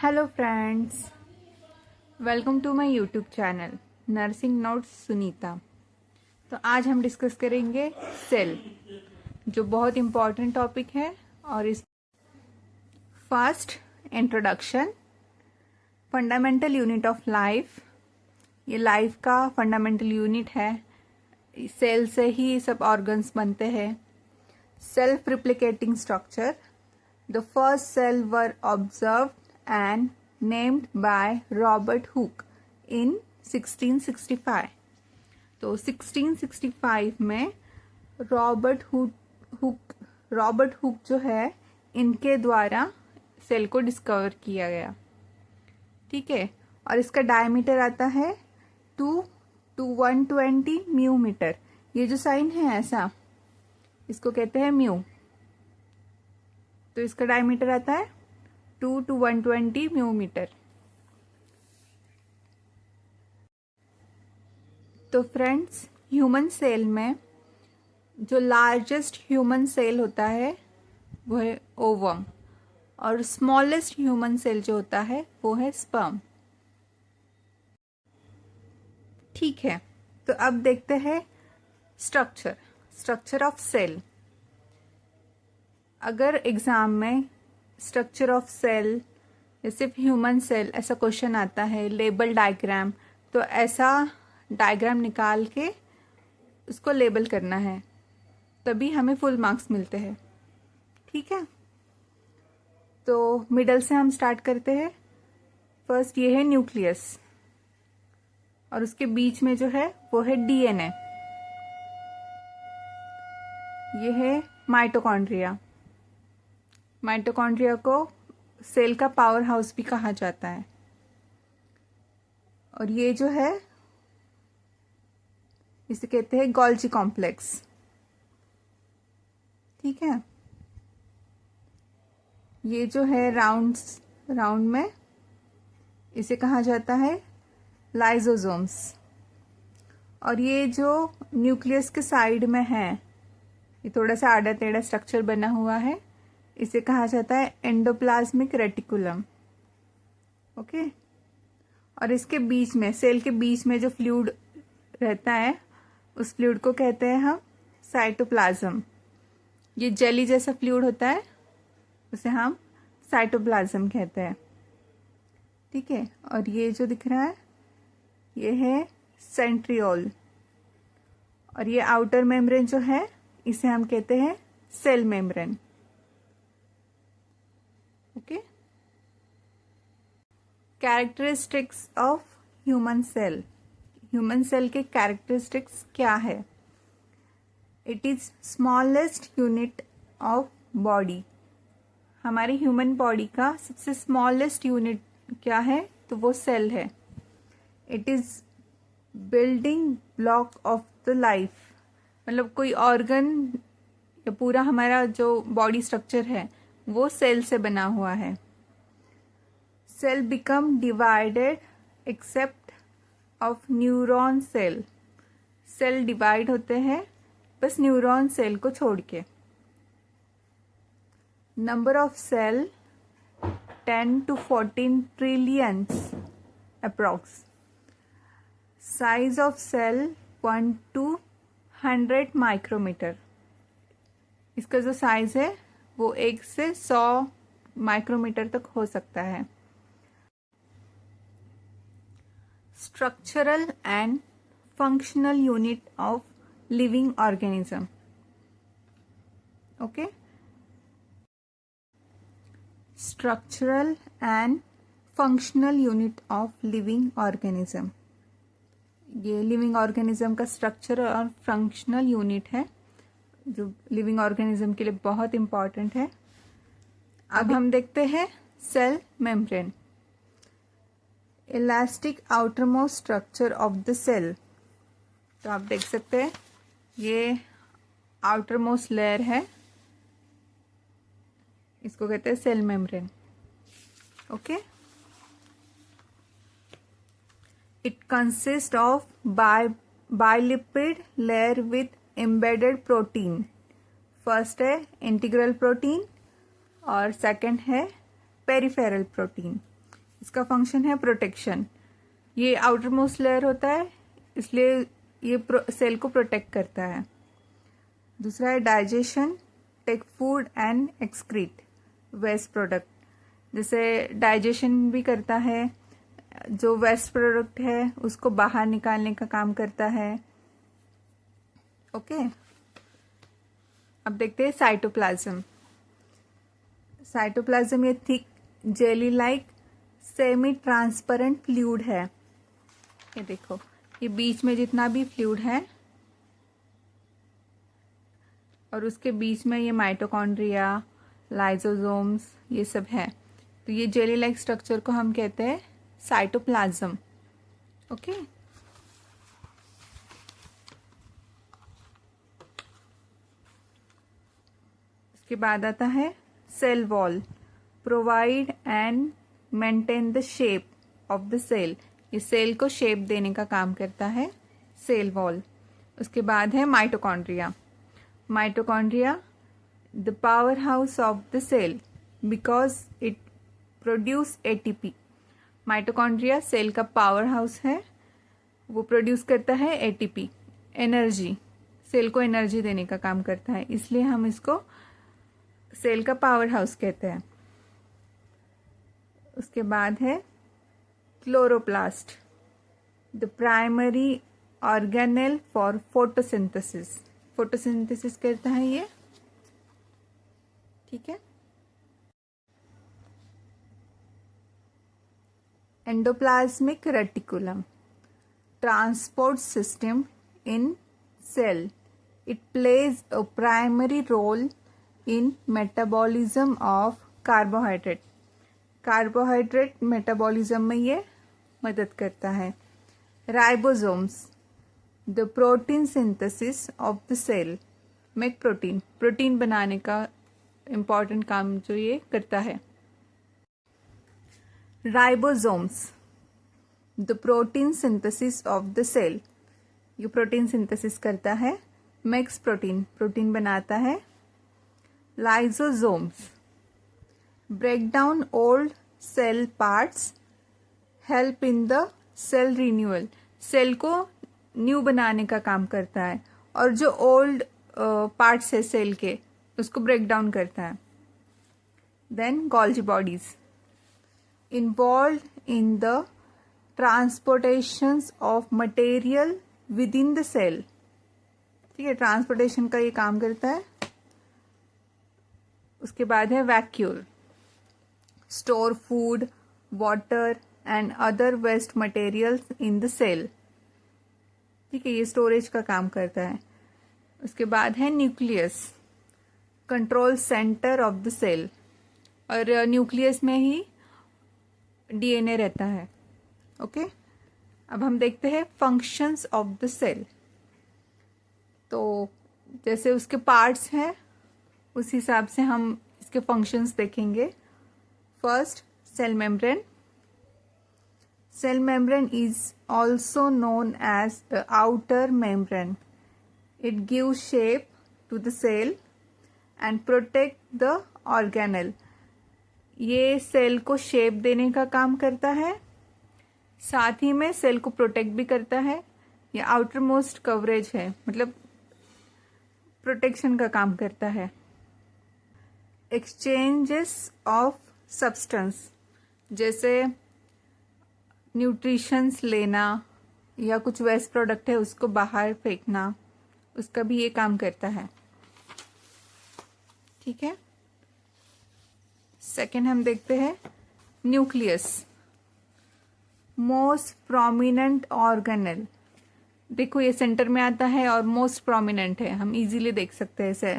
Hello friends, welcome to my YouTube channel nursing notes Sunita. तो आज हम डिस्कस करेंगे सेल, जो बहुत इम्पॉर्टेंट टॉपिक है। और इस first introduction, fundamental unit of life. ये लाइफ का फंडामेंटल यूनिट है। सेल से ही सब ऑर्गन्स बनते हैं। Self replicating structure, the first cell were observed and named by Robert Hooke in 1665। तो 1665 में रॉबर्ट हुक जो है, इनके द्वारा सेल को डिस्कवर किया गया। ठीक है। और इसका डायमीटर आता है 2 to 120 म्यू मीटर। ये जो साइन है ऐसा, इसको कहते हैं म्यू। तो इसका डायमीटर आता है 2 to 120 म्यू मीटर। तो फ्रेंड्स, ह्यूमन सेल में जो लार्जेस्ट ह्यूमन सेल होता है वो है ओवम, और स्मॉलेस्ट ह्यूमन सेल जो होता है वो है स्पर्म। ठीक है। तो अब देखते हैं स्ट्रक्चर ऑफ सेल। अगर एग्जाम में स्ट्रक्चर ऑफ सेल या सिर्फ ह्यूमन सेल ऐसा क्वेश्चन आता है, लेबल डायग्राम, तो ऐसा डायग्राम निकाल के उसको लेबल करना है, तभी हमें फुल मार्क्स मिलते हैं। ठीक है। तो मिडल से हम स्टार्ट करते हैं। फर्स्ट ये है न्यूक्लियस, और उसके बीच में जो है वो है डीएनए। ये है माइटोकॉन्ड्रिया। माइटोकॉन्ड्रिया को सेल का पावर हाउस भी कहा जाता है। और ये जो है, इसे कहते हैं गोल्जी कॉम्प्लेक्स। ठीक है। ये जो है राउंड में, इसे कहा जाता है लाइजोसोम्स। और ये जो न्यूक्लियस के साइड में है, ये थोड़ा सा आड़ा टेढ़ा स्ट्रक्चर बना हुआ है, इसे कहा जाता है एंडोप्लाज्मिक रेटिकुलम। ओके। और इसके बीच में, सेल के बीच में जो फ्लूइड रहता है, उस फ्लूइड को कहते हैं हम साइटोप्लाज्म। ये जेली जैसा फ्लूइड होता है, उसे हम साइटोप्लाज्म कहते हैं। ठीक है। और ये जो दिख रहा है, ये है सेंट्रियोल। और ये आउटर मेम्ब्रेन जो है, इसे हम कहते हैं cell membrane. Okay. Characteristics of human cell. Human cell के कैरेक्टरिस्टिक्स क्या है? It is smallest unit of body. हमारी ह्यूमन बॉडी का सबसे स्मॉलेस्ट यूनिट क्या है? तो वो सेल है। It is building block of the life. मतलब कोई ऑर्गन या पूरा हमारा जो बॉडी स्ट्रक्चर है वो सेल से बना हुआ है। Cell become divided except of neuron cell. Cell divide होते हैं बस न्यूरॉन सेल को छोड़ के। Number of cell 10 to 14 trillions approx. Size of cell 1 to 100 micrometre. इसका जो साइज है वो 1 से 100 माइक्रोमीटर तक हो सकता है। Structural and functional unit of living organism. Okay. Structural and functional unit of living organism. ये लिविंग ऑर्गेनिज्म का स्ट्रक्चर और फंक्शनल यूनिट है, जो लिविंग ऑर्गेनिज्म के लिए बहुत इंपॉर्टेंट है। अब हम देखते हैं cell membrane. Elastic outermost structure of the cell. तो आप देख सकते हैं, ये आउटर मोस्ट लेयर है, इसको कहते हैं cell membrane. Okay. It consist of bilipid layer with embedded protein. First है इंटीग्रल प्रोटीन और सेकंड है पेरिफेरल प्रोटीन। इसका फंक्शन है प्रोटेक्शन। ये आउटर मोस्ट लेयर होता है, इसलिए ये सेल को प्रोटेक्ट करता है। दूसरा है digestion, take food and excrete waste product. जैसे डाइजेशन भी करता है, जो वेस्ट प्रोडक्ट है उसको बाहर निकालने का काम करता है। ओके, अब देखते हैं साइटोप्लाज्म। साइटोप्लाज्म ये thick jelly like semi transparent fluid है। ये देखो, ये बीच में जितना भी फ्लूइड है और उसके बीच में ये माइटोकॉन्ड्रिया, लाइसोसोम्स, ये सब है। तो ये जेली लाइक स्ट्रक्चर को हम कहते हैं साइटोप्लाज्म। ओके, इसके बाद आता है cell wall, provide and maintain the shape of the cell. ये सेल को शेप देने का काम करता है सेल वॉल। उसके बाद है mitochondria. Mitochondria the powerhouse of the cell because it produce ATP. Mitochondria cell का पावर हाउस है, वो प्रोड्यूस करता है एटीपी, एनर्जी। सेल को एनर्जी देने का काम करता है, इसलिए हम इसको सेल का पावर हाउस कहते हैं। उसके बाद है chloroplast, the primary organelle for photosynthesis. Photosynthesis करता है ये, ठीक है। Endoplasmic reticulum, transport system in cell. It plays a primary role in metabolism of carbohydrate. Carbohydrate metabolism में ये मदद करता है। Ribosomes, the protein synthesis of the cell, make protein. Protein बनाने का इम्पॉर्टेंट काम जो ये करता है। Ribosomes, the protein synthesis of the cell, ये प्रोटीन सिंथेसिस करता है। मेक्स प्रोटीन, प्रोटीन बनाता है। Lysosomes, break down old cell parts, help in the cell renewal. Cell को न्यू बनाने का काम करता है, और जो ओल्ड पार्ट्स है सेल के उसको ब्रेक डाउन करता है। Then Golgi bodies, involve in the transportations of material within the cell. ठीक है, ट्रांसपोर्टेशन का ये काम करता है। उसके बाद है vacuole, store food, water and other waste materials in the cell. ठीक है, ये स्टोरेज का काम करता है। उसके बाद है nucleus, control centre of the cell, और न्यूक्लियस में ही डीएनए रहता है। ओके, अब हम देखते हैं फंक्शंस ऑफ द सेल। तो जैसे उसके पार्ट्स हैं उस हिसाब से हम इसके फंक्शंस देखेंगे। First, cell membrane. Cell membrane is also known as the outer membrane. It gives shape to the cell and protect the organelle. ये सेल को शेप देने का काम करता है, साथ ही में सेल को प्रोटेक्ट भी करता है। ये आउटर मोस्ट कवरेज है, मतलब प्रोटेक्शन का काम करता है। एक्सचेंजेस ऑफ सब्सटेंस, जैसे न्यूट्रिशंस लेना या कुछ वेस्ट प्रोडक्ट है उसको बाहर फेंकना, उसका भी ये काम करता है। ठीक है, सेकेंड हम देखते हैं न्यूक्लियस, मोस्ट प्रोमिनेंट ऑर्गेनेल। देखो ये सेंटर में आता है और मोस्ट प्रोमिनेंट है, हम इजीली देख सकते हैं इसे।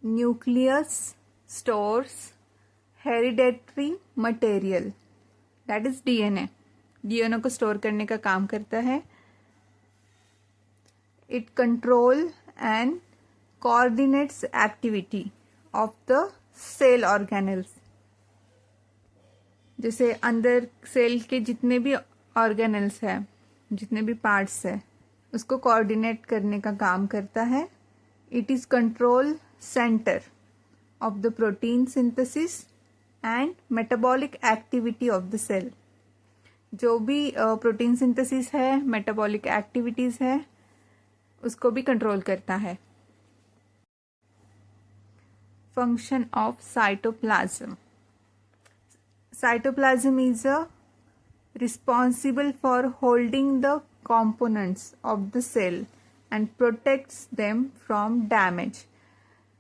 Nucleus stores hereditary material, that is DNA. DNA को स्टोर करने का काम करता है। It control and coordinates activity of the cell organelles. जैसे अंदर सेल के जितने भी ऑर्गेनेल्स है, जितने भी पार्ट्स है, उसको कोऑर्डिनेट करने का काम करता है। It is control centre of the protein synthesis and metabolic activity of the cell. जो भी प्रोटीन सिंथेसिस है, मेटाबॉलिक एक्टिविटीज है, उसको भी कंट्रोल करता है। Function of cytoplasm. Cytoplasm is responsible for holding the components of the cell and protects them from damage।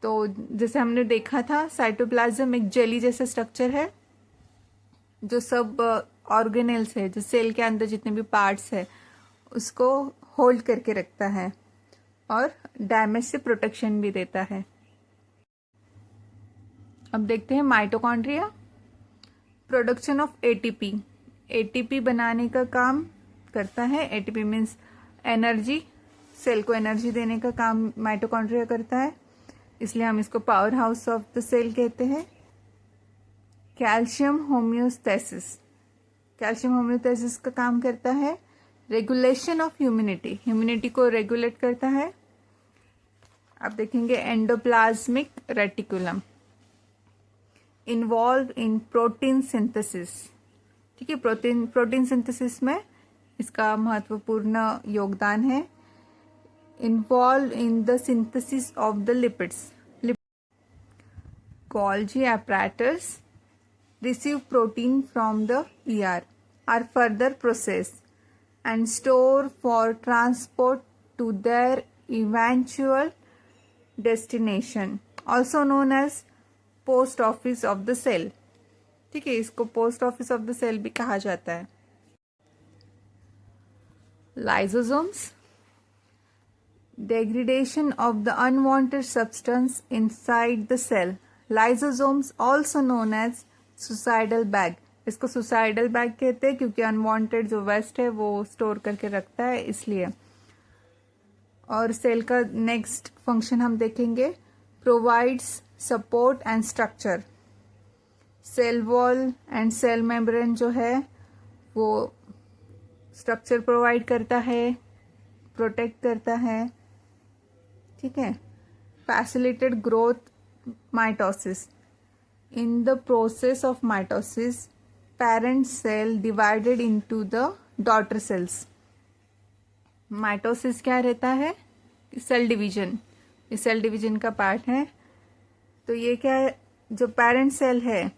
तो जैसे हमने देखा था, साइटोप्लाज्म एक जेली जैसा स्ट्रक्चर है जो सब ऑर्गेनेल्स है, जो सेल के अंदर जितने भी पार्ट्स है उसको होल्ड करके रखता है और डैमेज से प्रोटेक्शन भी देता है। अब देखते हैं mitochondria. Production of ATP. ATP बनाने का काम करता है। एटीपी मीन्स एनर्जी, सेल को एनर्जी देने का काम माइटोकॉन्ड्रिया करता है, इसलिए हम इसको powerhouse of the cell कहते हैं। Calcium homeostasis. कैल्शियम होम्योस्टेसिस का काम करता है रेगुलेशन ऑफ ह्यूमिनिटी। ह्यूमिनिटी को रेगुलेट करता है। आप देखेंगे endoplasmic reticulum involve in protein synthesis. ठीक है, प्रोटीन सिंथेसिस में इसका महत्वपूर्ण योगदान है। Involve in the synthesis of the lipids. Golgi apparatus receive protein from the ER, are further processed and stored for transport to their eventual destination, also known as post office of the cell। ठीक है, इसको post office of the cell भी कहा जाता है। Lysosomes. degradation of the unwanted substance inside the cell, lysosomes also known as suicidal bag। इसको suicidal bag कहते हैं क्योंकि unwanted जो वेस्ट है वो स्टोर करके रखता है, इसलिए। और सेल का नेक्स्ट फंक्शन हम देखेंगे, provides support and structure. Cell wall and cell membrane जो है वो स्ट्रक्चर प्रोवाइड करता है, प्रोटेक्ट करता है। ठीक है। Facilitate growth mitosis. In the process of mitosis parent cell divided into the daughter cells. Mitosis क्या रहता है? Cell division. इस सेल डिवीजन का पार्ट है। तो ये क्या है, जो पेरेंट सेल है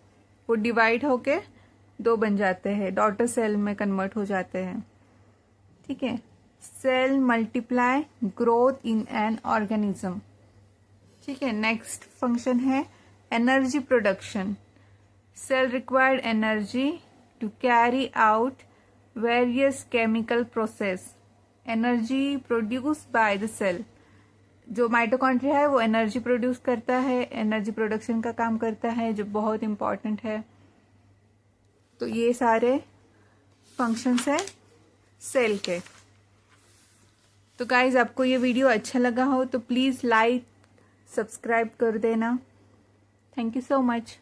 वो डिवाइड होके दो बन जाते हैं, डॉटर सेल में कन्वर्ट हो जाते हैं। ठीक है। Cell multiply growth in an organism. ठीक है। नेक्स्ट फंक्शन है energy production. Cell required energy to carry out various chemical process. Energy produce by the cell. जो माइटोकॉन्ड्रिया है वो एनर्जी प्रोड्यूस करता है, एनर्जी प्रोडक्शन का काम करता है, जो बहुत इंपॉर्टेंट है। तो ये सारे फंक्शंस है सेल के। तो गाइज, आपको ये वीडियो अच्छा लगा हो तो प्लीज़ लाइक सब्सक्राइब कर देना। Thank you so much.